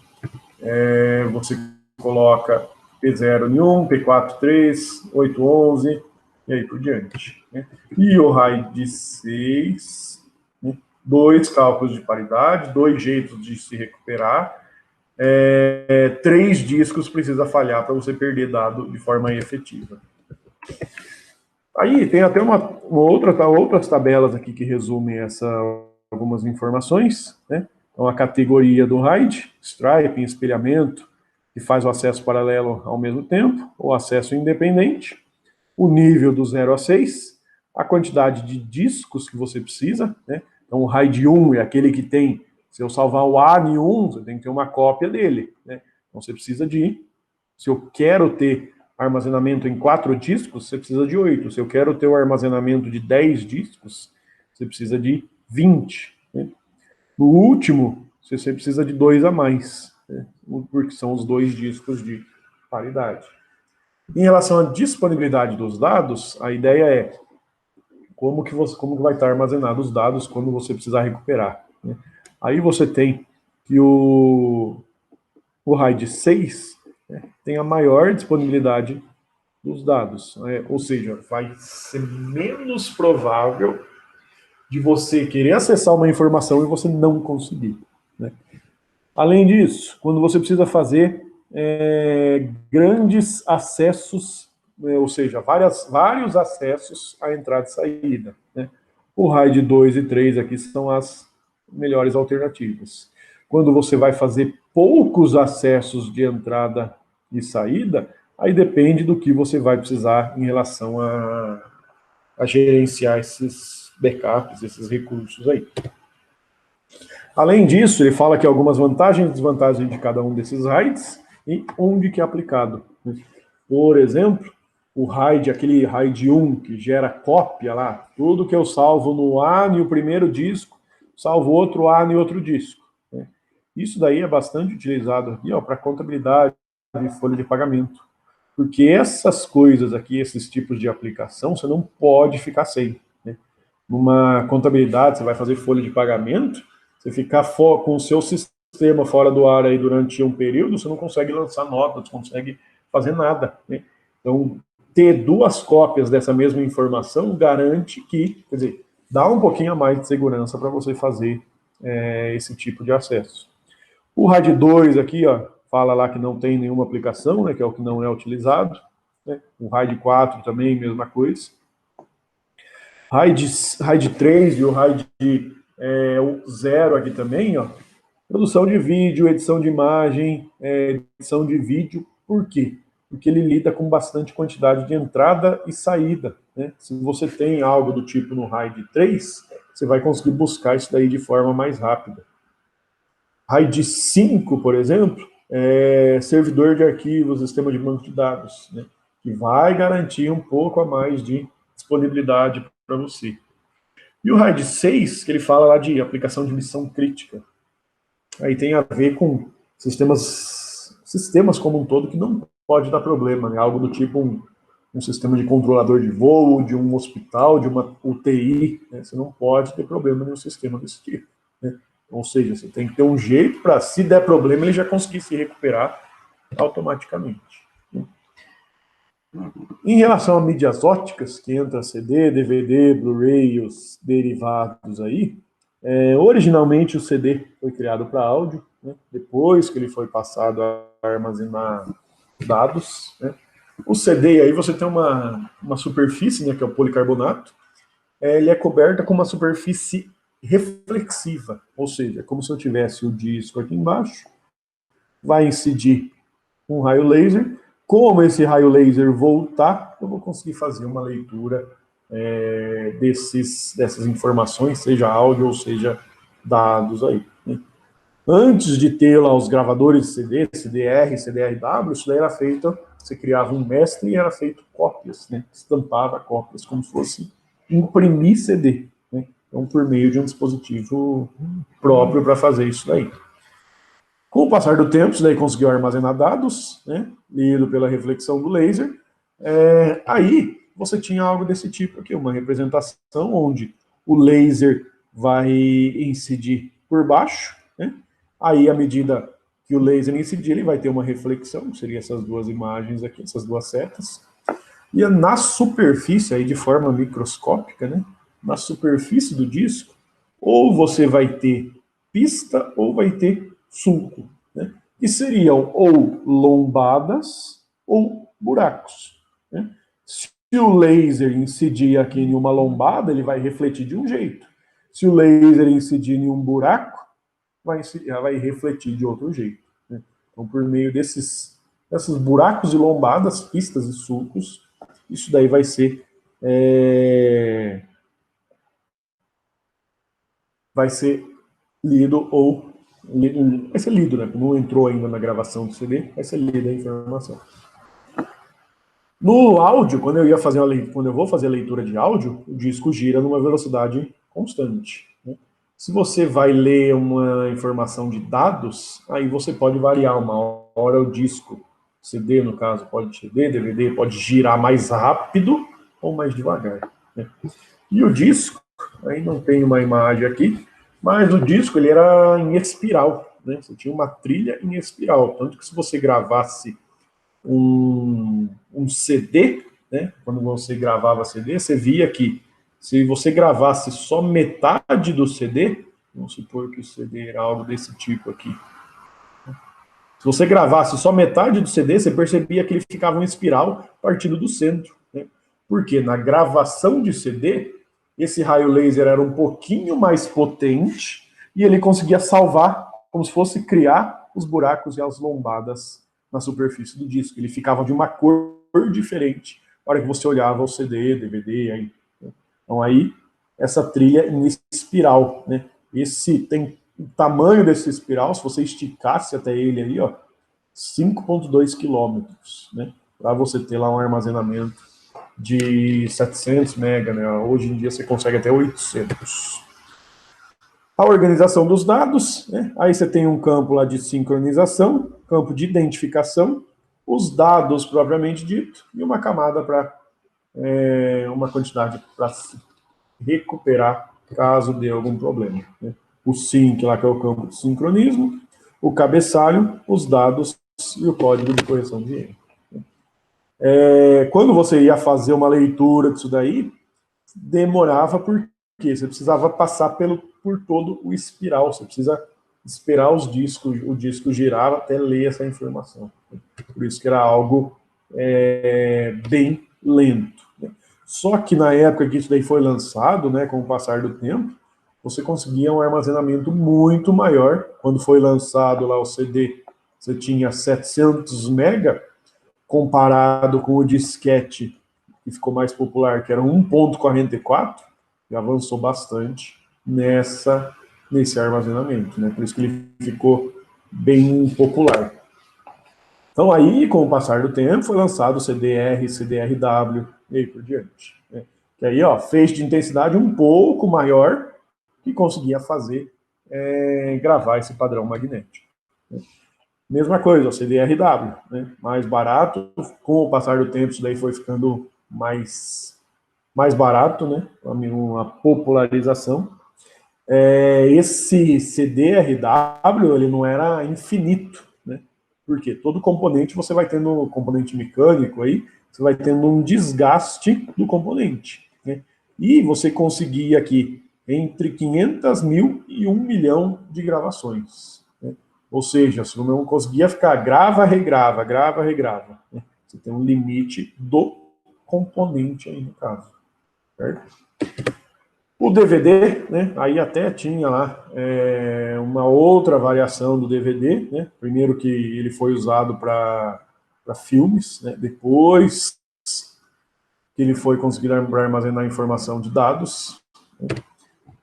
Você coloca P0 em 1, P4 3, 8, 11, e aí por diante. Né? E o RAID 6, né? 2 cálculos de paridade, 2 jeitos de se recuperar, 3 discos precisa falhar para você perder dado de forma efetiva. Aí tem até outras tabelas aqui que resumem algumas informações, né? Então a categoria do RAID, striping, espelhamento, que faz o acesso paralelo ao mesmo tempo, ou acesso independente, o nível do 0 a 6, a quantidade de discos que você precisa, né? Então o RAID 1 é aquele que tem, se eu salvar o A em 1, você tem que ter uma cópia dele, né? Então você precisa se eu quero ter armazenamento em 4 discos, você precisa de 8. Se eu quero ter o armazenamento de 10 discos, você precisa de 20. Né? No último, você precisa de 2 a mais, né? Porque são os 2 discos de paridade. Em relação à disponibilidade dos dados, a ideia é como que vai estar armazenados os dados quando você precisar recuperar. Né? Aí você tem que o RAID 6 tem a maior disponibilidade dos dados, né? Ou seja, vai ser menos provável de você querer acessar uma informação e você não conseguir. Né? Além disso, quando você precisa fazer grandes acessos, ou seja, vários acessos à entrada e saída. Né? O RAID 2 e 3 aqui são as melhores alternativas. Quando você vai fazer poucos acessos de entrada e saída, aí depende do que você vai precisar em relação a gerenciar esses backups, esses recursos aí. Além disso, ele fala que algumas vantagens e desvantagens de cada um desses RAIDs e onde que é aplicado. Por exemplo, o RAID, aquele RAID 1 que gera cópia lá, tudo que eu salvo no A no primeiro disco, salvo outro A no outro disco. Isso daí é bastante utilizado aqui para contabilidade e folha de pagamento. Porque essas coisas aqui, esses tipos de aplicação, você não pode ficar sem. Né? Numa contabilidade, você vai fazer folha de pagamento, você ficar com o seu sistema fora do ar aí durante um período, você não consegue lançar notas, não consegue fazer nada. Né? Então, ter 2 cópias dessa mesma informação garante que, quer dizer, dá um pouquinho a mais de segurança para você fazer esse tipo de acesso. O RAID 2 aqui, ó, fala lá que não tem nenhuma aplicação, né, que é o que não é utilizado. Né? O RAID 4 também, mesma coisa. RAID 3 e o RAID 0 aqui também, ó. Produção de vídeo, edição de imagem, edição de vídeo. Por quê? Porque ele lida com bastante quantidade de entrada e saída. Né? Se você tem algo do tipo no RAID 3, você vai conseguir buscar isso daí de forma mais rápida. RAID 5, por exemplo, é servidor de arquivos, sistema de banco de dados, né, que vai garantir um pouco a mais de disponibilidade para você. E o RAID 6, que ele fala lá de aplicação de missão crítica, aí tem a ver com sistemas como um todo que não pode dar problema, né? Algo do tipo um sistema de controlador de voo, de um hospital, de uma UTI, né? Você não pode ter problema em um sistema desse tipo, né? Ou seja, você tem que ter um jeito para, se der problema, ele já conseguir se recuperar automaticamente. Né? Em relação a mídias ópticas, que entra CD, DVD, Blu-ray e os derivados aí, originalmente o CD foi criado para áudio, né? Depois que ele foi passado a armazenar dados, né? O CD aí você tem uma superfície, né, que é o policarbonato, ele é coberta com uma superfície reflexiva, ou seja, é como se eu tivesse o disco aqui embaixo, vai incidir um raio laser, como esse raio laser voltar, eu vou conseguir fazer uma leitura dessas informações, seja áudio ou seja dados aí. Né? Antes de ter lá os gravadores de CD, CDR, CDRW, isso daí era feito, você criava um mestre e era feito cópias, né? Estampava cópias, como se fosse imprimir CD, né? Então, por meio de um dispositivo próprio para fazer isso daí. Com o passar do tempo, isso daí conseguiu armazenar dados, né? Lido pela reflexão do laser. Aí você tinha algo desse tipo aqui, uma representação onde o laser vai incidir por baixo, né? Aí, à medida que o laser incidir, ele vai ter uma reflexão, que seriam essas duas imagens aqui, essas duas setas. E na superfície, aí de forma microscópica, né? Na superfície do disco, ou você vai ter pista ou vai ter sulco, né? Que seriam ou lombadas ou buracos, né? Se o laser incidir aqui em uma lombada, ele vai refletir de um jeito. Se o laser incidir em um buraco, vai refletir de outro jeito, né? Então, por meio desses buracos e lombadas, pistas e sulcos, isso daí vai ser lido ou vai ser lido, né? Não entrou ainda na gravação do CD, vai ser lida a informação. No áudio, quando eu vou fazer a leitura de áudio, o disco gira numa velocidade constante, né? Se você vai ler uma informação de dados, aí você pode variar. Uma hora o disco, CD no caso, pode CD, DVD, pode girar mais rápido ou mais devagar, né? E o disco, aí não tem uma imagem aqui, mas o disco ele era em espiral, né? Você tinha uma trilha em espiral, tanto que se você gravasse um CD, né? Quando você gravava CD, você via que se você gravasse só metade do CD, vamos supor que o CD era algo desse tipo aqui. Se você gravasse só metade do CD, você percebia que ele ficava em espiral partindo do centro, né? Porque na gravação de CD, esse raio laser era um pouquinho mais potente e ele conseguia salvar, como se fosse criar os buracos e as lombadas na superfície do disco. Ele ficava de uma cor diferente na hora que você olhava o CD, DVD. Aí, né? Então aí, essa trilha em espiral, né? O tamanho desse espiral, se você esticasse até ele ali, ó, 5,2 quilômetros, né? Para você ter lá um armazenamento de 700 MB, né? Hoje em dia você consegue até 800. A organização dos dados, né? Aí você tem um campo lá de sincronização, campo de identificação, os dados propriamente dito, e uma camada para uma quantidade para recuperar caso dê algum problema, né? O sync lá, que é o campo de sincronismo, o cabeçalho, os dados e o código de correção de erro. Quando você ia fazer uma leitura disso daí, demorava porque você precisava passar por todo o espiral, você precisa esperar o disco girar até ler essa informação. Por isso que era algo bem lento. Né? Só que na época que isso daí foi lançado, né, com o passar do tempo, você conseguia um armazenamento muito maior. Quando foi lançado lá o CD, você tinha 700 MB, comparado com o disquete, que ficou mais popular, que era 1,44, que avançou bastante nesse armazenamento, né? Por isso que ele ficou bem popular. Então aí, com o passar do tempo, foi lançado o CDR, CDRW e aí por diante, né? Que aí, ó, feixe de intensidade um pouco maior que conseguia fazer gravar esse padrão magnético, né? Mesma coisa, o CDRW, né? Mais barato, com o passar do tempo isso daí foi ficando mais barato, né? Uma popularização. Esse CDRW, ele não era infinito, né? Porque todo componente você vai tendo, componente mecânico aí, você vai tendo um desgaste do componente, né? E você conseguia aqui entre 500 mil e 1 milhão de gravações, né? Ou seja, você não conseguia ficar grava, regrava, grava, regrava, né? Você tem um limite do componente aí no caso, certo? O DVD, né, aí até tinha lá uma outra variação do DVD, né, primeiro que ele foi usado para filmes, né, depois que ele foi conseguido armazenar informação de dados.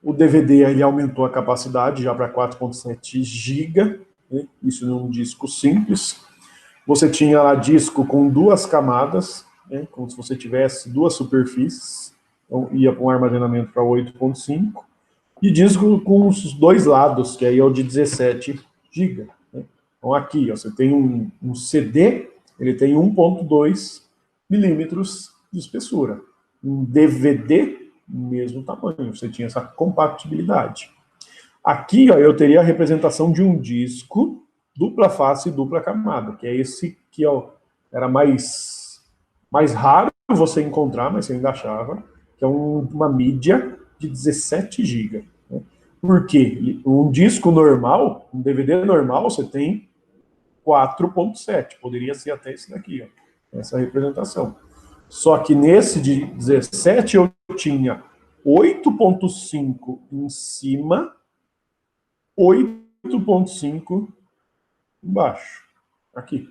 O DVD ele aumentou a capacidade já para 4.7 GB, né, isso num disco simples. Você tinha lá disco com duas camadas, né, como se você tivesse duas superfícies, então ia para um armazenamento para 8.5, e disco com os dois lados, que aí é o de 17 GB. Né? Então aqui, ó, você tem um CD, ele tem 1.2 milímetros de espessura. Um DVD, mesmo tamanho, você tinha essa compatibilidade. Aqui, ó, eu teria a representação de um disco dupla face e dupla camada, que é esse que ó, era mais raro você encontrar, mas você ainda achava, que é uma mídia de 17 GB. Né? Por quê? Um disco normal, um DVD normal, você tem 4.7, poderia ser até esse daqui, ó, essa representação. Só que nesse de 17 eu tinha 8.5 em cima, 8.5 embaixo, aqui.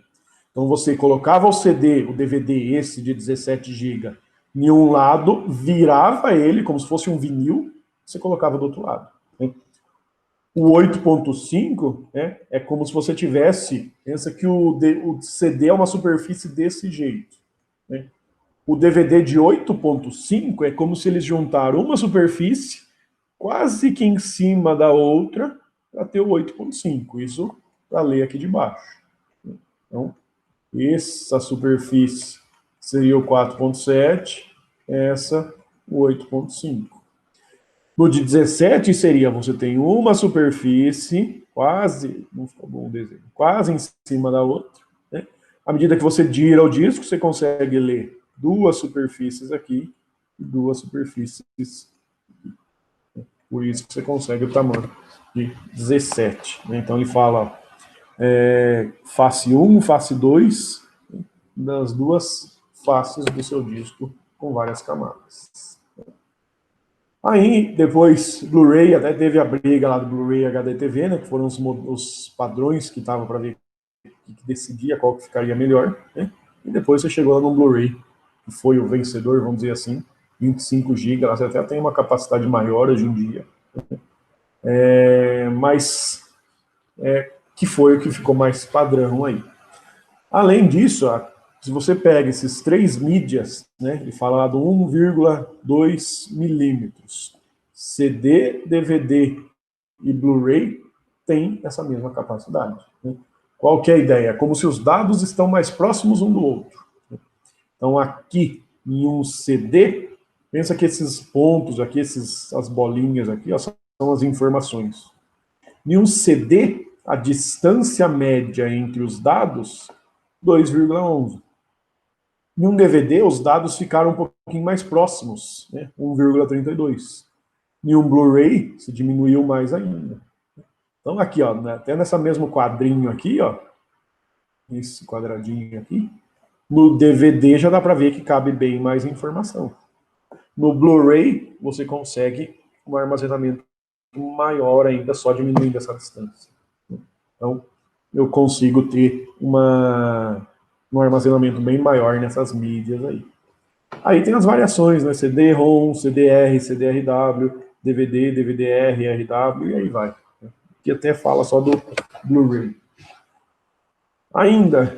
Então você colocava o CD, o DVD esse de 17 GB em um lado, virava ele como se fosse um vinil, você colocava do outro lado. Né? O 8.5 é como se você tivesse, pensa que o CD é uma superfície desse jeito. Né? O DVD de 8.5 é como se eles juntaram uma superfície quase que em cima da outra para ter o 8.5. Isso para ler aqui de baixo. Então, essa superfície seria o 4.7, essa o 8.5. No de 17 seria, você tem uma superfície quase, não ficou bom o desenho, quase em cima da outra. Né? À medida que você gira o disco, você consegue ler duas superfícies aqui e duas superfícies aqui. Por isso que você consegue o tamanho de 17. Né? Então ele fala face 1, face 2, das duas faces do seu disco com várias camadas. Aí, depois, Blu-ray, até teve a briga lá do Blu-ray HDTV, né, que foram os padrões que estavam para ver que decidia qual que ficaria melhor, né, e depois você chegou lá no Blu-ray, que foi o vencedor, vamos dizer assim, 25 GB, ela até tem uma capacidade maior hoje em dia, mas que foi o que ficou mais padrão aí. Além disso, se você pega esses três mídias, né, ele fala lá do 1,2 milímetros, CD, DVD e Blu-ray tem essa mesma capacidade. Né? Qual que é a ideia? Como se os dados estão mais próximos um do outro. Então aqui, em um CD, pensa que esses pontos aqui, as bolinhas aqui, ó, são as informações. Em um CD, a distância média entre os dados 2,11. Em um DVD, os dados ficaram um pouquinho mais próximos, né? 1,32. Em um Blu-ray, se diminuiu mais ainda. Então, aqui, ó, até nessa mesmo quadrinho aqui, ó, esse quadradinho aqui, no DVD já dá para ver que cabe bem mais informação. No Blu-ray, você consegue um armazenamento maior ainda, só diminuindo essa distância. Então, eu consigo ter um armazenamento bem maior nessas mídias aí. Aí tem as variações, né? CD-ROM, CDR, CDRW, DVD, DVD-R, RW, e aí vai. Que até fala só do Blu-ray. Ainda,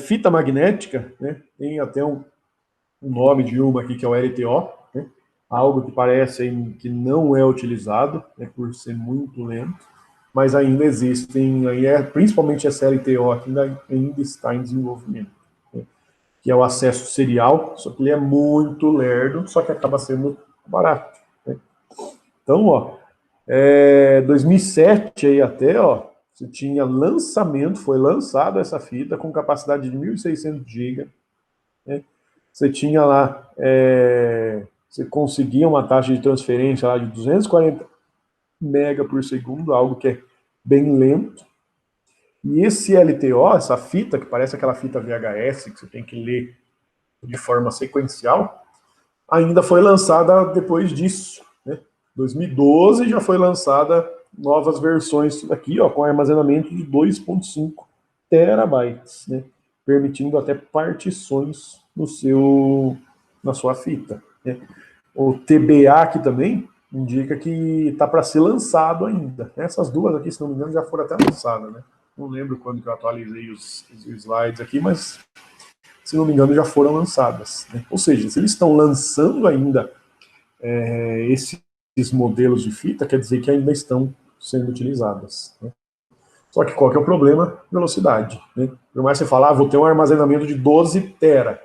fita magnética, né? Tem até um nome de uma aqui que é o LTO, né? Algo que parece que não é utilizado, né, por ser muito lento, mas ainda existem, principalmente essa LTO que ainda está em desenvolvimento, né? Que é o acesso serial, só que ele é muito lerdo, só que acaba sendo barato, né? Então, ó, 2007 aí até, ó, você tinha lançamento, foi lançada essa fita com capacidade de 1.600 GB, né? Você tinha lá, você conseguia uma taxa de transferência lá de 240 mega por segundo, algo que é bem lento. E esse LTO, essa fita, que parece aquela fita VHS, que você tem que ler de forma sequencial, ainda foi lançada depois disso, né? 2012 já foi lançada novas versões disso daqui, ó, com armazenamento de 2,5 terabytes, né? Permitindo até partições na sua fita, né? O TBA aqui também indica que está para ser lançado ainda. Essas duas aqui, se não me engano, já foram até lançadas, né? Não lembro quando que eu atualizei os slides aqui, mas se não me engano já foram lançadas, né? Ou seja, se eles estão lançando ainda esses modelos de fita, quer dizer que ainda estão sendo utilizadas, né? Só que qual que é o problema? Velocidade, né? Por mais que você falar, vou ter um armazenamento de 12 tera.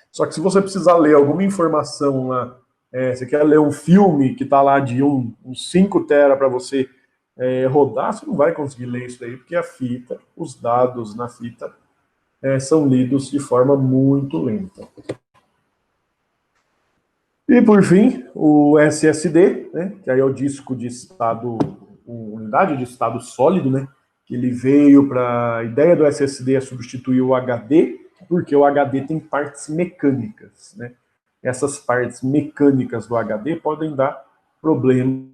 Só que se você precisar ler alguma informação lá, você quer ler um filme que está lá de uns 5 tera para você rodar, você não vai conseguir ler isso daí, porque a fita, os dados na fita, são lidos de forma muito lenta. E por fim, o SSD, né, que aí é o disco de estado, unidade de estado sólido, né, que ele veio para... A ideia do SSD é substituir o HD, porque o HD tem partes mecânicas, né? Essas partes mecânicas do HD podem dar problema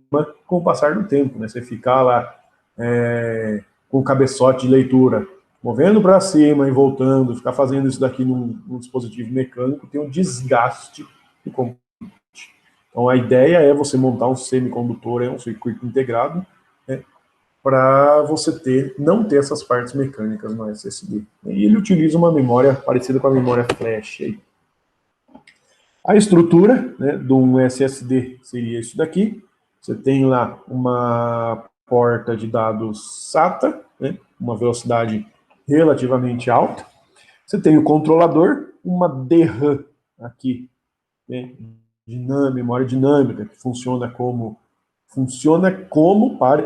com o passar do tempo, né? Você ficar lá com o cabeçote de leitura movendo para cima e voltando, ficar fazendo isso daqui num dispositivo mecânico, tem um desgaste do computador. Então a ideia é você montar um semicondutor, um circuito integrado, né, para você não ter essas partes mecânicas no SSD. E ele utiliza uma memória parecida com a memória flash. Aí. A estrutura, né, de um SSD seria isso daqui. Você tem lá uma porta de dados SATA, né, uma velocidade relativamente alta. Você tem o controlador, uma DRAM aqui, né, memória dinâmica, que funciona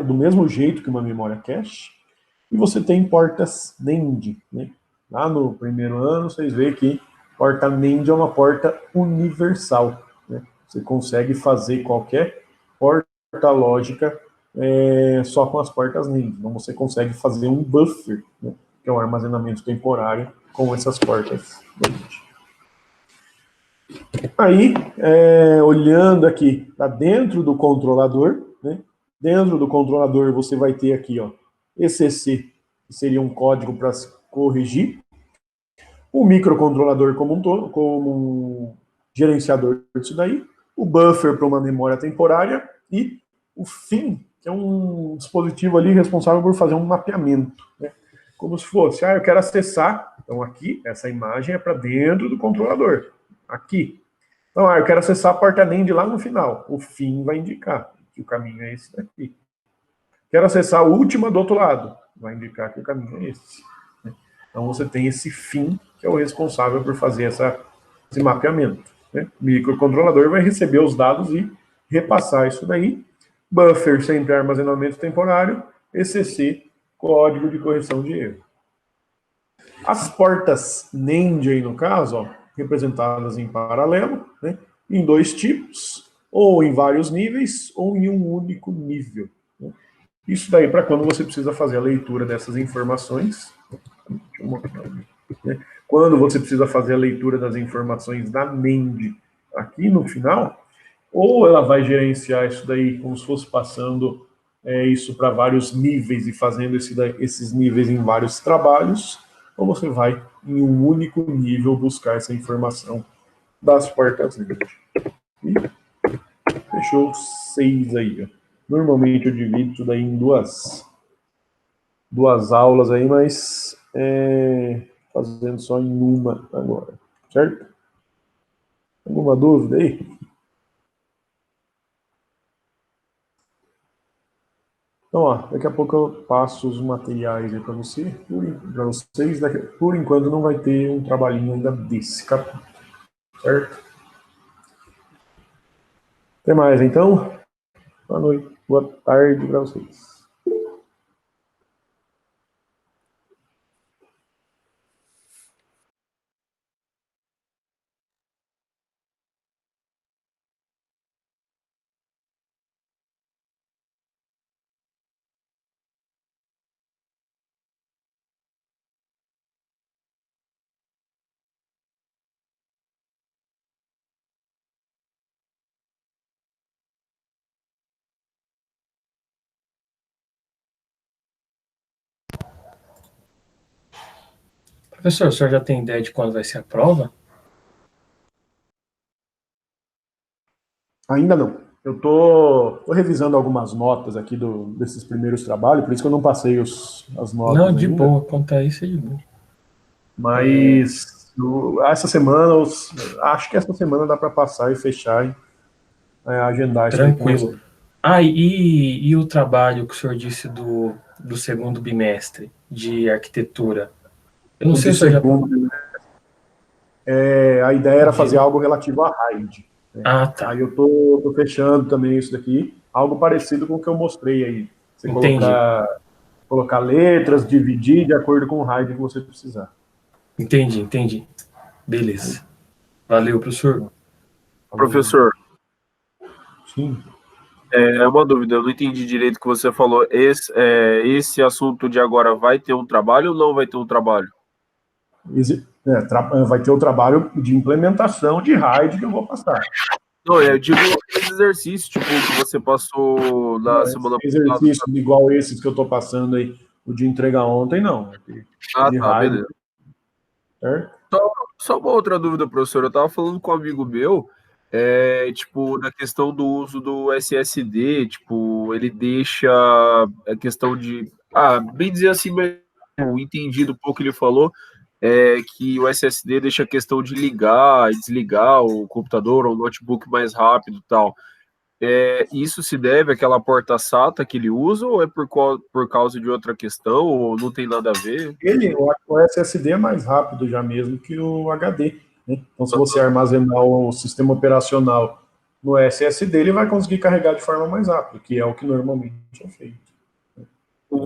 do mesmo jeito que uma memória cache. E você tem portas NAND, né? Lá no primeiro ano, vocês veem que porta NAND é uma porta universal, né? Você consegue fazer qualquer porta lógica só com as portas NAND. Então você consegue fazer um buffer, né, que é um armazenamento temporário, com essas portas NAND. Aí, olhando aqui para dentro do controlador, né? Dentro do controlador você vai ter aqui, ó, ECC, que seria um código para se corrigir, o microcontrolador como um gerenciador disso daí, o buffer para uma memória temporária e o FIM, que é um dispositivo ali responsável por fazer um mapeamento, né? Como se fosse, eu quero acessar, então aqui, essa imagem é para dentro do controlador, aqui. Então, eu quero acessar a porta NAND lá no final. O FIM vai indicar que o caminho é esse daqui. Quero acessar a última do outro lado. Vai indicar que o caminho é esse. Então, você tem esse FIM, que é o responsável por fazer esse mapeamento, né? O microcontrolador vai receber os dados e repassar isso daí. Buffer, sempre armazenamento temporário. ECC, código de correção de erro. As portas NAND aí, no caso, ó, representadas em paralelo, né, em dois tipos, ou em vários níveis, ou em um único nível, né? Isso daí para quando você precisa fazer a leitura dessas informações. Deixa eu mostrar aqui, né? Quando você precisa fazer a leitura das informações da NAND aqui no final, ou ela vai gerenciar isso daí como se fosse passando isso para vários níveis e fazendo esses níveis em vários trabalhos, ou você vai em um único nível buscar essa informação das portas NAND. E fechou 6 aí. Ó. Normalmente eu divido isso daí em duas aulas aí, mas fazendo só em uma agora, certo? Alguma dúvida aí? Então, ó, daqui a pouco eu passo os materiais aí para vocês. Por enquanto não vai ter um trabalhinho ainda desse capítulo, certo? Até mais, então. Boa noite, boa tarde para vocês. Professor, o senhor já tem ideia de quando vai ser a prova? Ainda não. Eu tô revisando algumas notas aqui desses primeiros trabalhos, por isso que eu não passei as Não, notas de ainda. boa, contar isso é de boa. Mas essa semana, acho que essa semana dá para passar e fechar e agendar isso daí com Tranquilo. você. Ah, e o trabalho que o senhor disse do segundo bimestre de arquitetura? Eu não O sei de se o senhor já. segundo, a ideia era fazer De... algo relativo à RAID. Né? Ah, tá. Aí eu tô fechando também isso daqui, algo parecido com o que eu mostrei aí. Você Entendi. colocar letras, dividir de acordo com o RAID que você precisar. Entendi. Beleza. Valeu, professor. Professor, Sim. é uma dúvida, eu não entendi direito o que você falou. Esse assunto de agora vai ter um trabalho ou não vai ter um trabalho? Vai ter o trabalho de implementação de RAID que eu vou passar. Não, eu digo esse exercício, tipo, que você passou na semana passada. Exercício igual esses que eu estou passando aí, o de entrega ontem, não. Ah, De tá, RAID, beleza. certo? Só uma outra dúvida, professor. Eu tava falando com um amigo meu, tipo, da questão do uso do SSD, tipo, ele deixa a questão de. Ah, bem dizer assim, mas eu entendi do pouco que ele falou, que o SSD deixa a questão de ligar e desligar o computador ou o notebook mais rápido e tal. Isso se deve àquela porta SATA que ele usa ou é por causa de outra questão ou não tem nada a ver? O SSD é mais rápido já mesmo que o HD. Né? Então, se você armazenar o sistema operacional no SSD, ele vai conseguir carregar de forma mais rápida, que é o que normalmente é feito.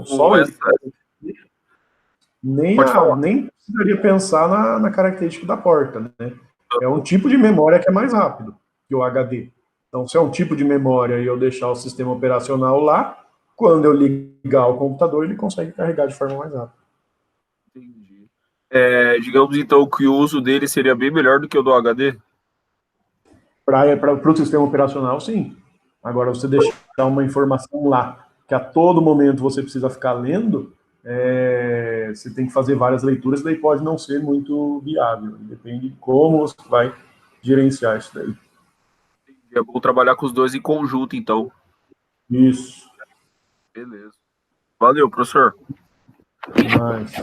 Só ele. Pode falar. Nem precisaria pensar na característica da porta. Né? É um tipo de memória que é mais rápido que o HD. Então, se é um tipo de memória e eu deixar o sistema operacional lá, quando eu ligar o computador, ele consegue carregar de forma mais rápida. Entendi. Digamos então que o uso dele seria bem melhor do que o do HD? Para o sistema operacional, sim. Agora, você deixar uma informação lá que a todo momento você precisa ficar lendo, você tem que fazer várias leituras, daí pode não ser muito viável. Depende de como você vai gerenciar isso daí. É bom trabalhar com os dois em conjunto, então. Isso. Beleza. Valeu, professor. Mas